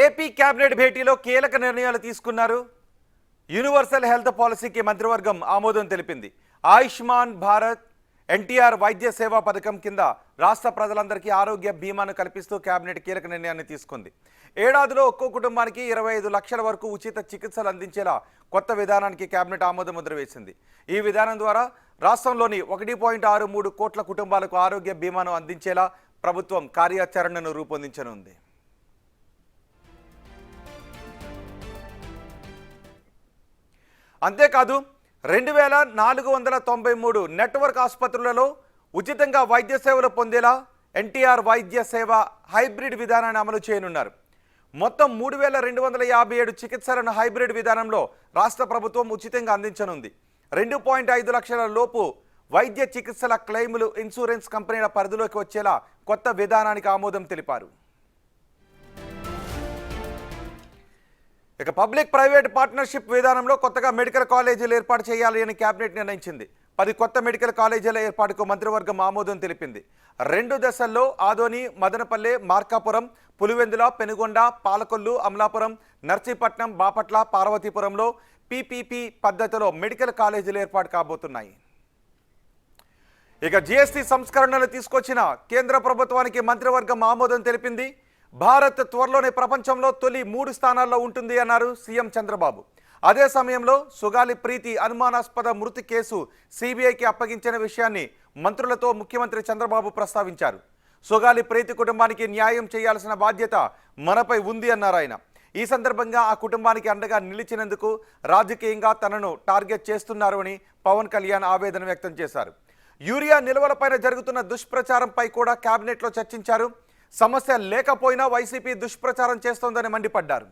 AP cabinet భేటీలో కీలక నిర్ణయాలు తీసుకున్నారు. యూనివర్సల్ హెల్త్ పాలసీకి మంత్రివర్గం ఆమోదం తెలిపింది. ఆయుష్మాన్ భారత్ ఎన్టీఆర్ వైద్య సేవా పథకం కింద రాష్ట్ర ప్రజలందరికీ ఆరోగ్య బీమాను కల్పిస్తూ కేబినెట్ కీలక నిర్ణయాన్ని తీసుకుంది. ఏడాదిలో ఒక్కో కుటుంబానికి 25 లక్షల వరకు ఉచిత చికిత్సలు అందించేలా కొత్త విధానానికి కేబినెట్ ఆమోద ముద్ర వేసింది. ఈ విధానం ద్వారా రాష్ట్రంలోని 1.63 కోట్ల కుటుంబాలకు ఆరోగ్య బీమాను అందించేలా ప్రభుత్వం కార్యాచరణను రూపొందించనుంది. అంతేకాదు 2493 నెట్వర్క్ ఆసుపత్రులలో ఉచితంగా వైద్య సేవలు పొందేలా ఎన్టీఆర్ వైద్య సేవ హైబ్రిడ్ విధానాన్ని అమలు చేయనున్నారు. మొత్తం 3257 చికిత్సలను హైబ్రిడ్ విధానంలో రాష్ట్ర ప్రభుత్వం ఉచితంగా అందించనుంది. 2.5 లక్షల లోపు వైద్య చికిత్సల క్లెయిములు ఇన్సూరెన్స్ కంపెనీల పరిధిలోకి వచ్చేలా కొత్త విధానానికి ఆమోదం తెలిపారు. ఇక పబ్లిక్ ప్రైవేట్ పార్ట్నర్షిప్ విధానంలో కొత్తగా మెడికల్ కాలేజీలు ఏర్పాటు చేయాలి అని కేబినెట్ నిర్ణయించింది. 10 కొత్త మెడికల్ కాలేజీల ఏర్పాటుకు మంత్రివర్గం ఆమోదం తెలిపింది. 2 దశల్లో ఆదోని, మదనపల్లె, మార్కాపురం, పులివెందుల, పెనుగొండ, పాలకొల్లు, అమలాపురం, నర్సీపట్నం, బాపట్ల, పార్వతీపురంలో పీపీపీ పద్ధతిలో మెడికల్ కాలేజీలు ఏర్పాటు కాబోతున్నాయి. ఇక జీఎస్టీ సంస్కరణలు తీసుకొచ్చిన కేంద్ర ప్రభుత్వానికి మంత్రివర్గం ఆమోదం తెలిపింది. భారత్ త్వరలోనే ప్రపంచంలో తొలి 3 స్థానాల్లో ఉంటుంది అన్నారు సీఎం చంద్రబాబు. అదే సమయంలో సుగాలి ప్రీతి అనుమానాస్పద మృతి కేసు సిబిఐకి అప్పగించిన విషయాన్ని మంత్రులతో ముఖ్యమంత్రి చంద్రబాబు ప్రస్తావించారు. సుగాలి ప్రీతి కుటుంబానికి న్యాయం చేయాల్సిన బాధ్యత మనపై ఉంది అన్నారు ఆయన. ఈ సందర్భంగా ఆ కుటుంబానికి అండగా నిలిచినందుకు రాజకీయంగా తనను టార్గెట్ చేస్తున్నారు అని పవన్ కళ్యాణ్ ఆవేదన వ్యక్తం చేశారు. యూరియా నిల్వలపైన జరుగుతున్న దుష్ప్రచారంపై కూడా కేబినెట్లో చర్చించారు. సమస్య లేకపోయినా వైసీపీ దుష్ప్రచారం చేస్తోందని మండిపడ్డారు.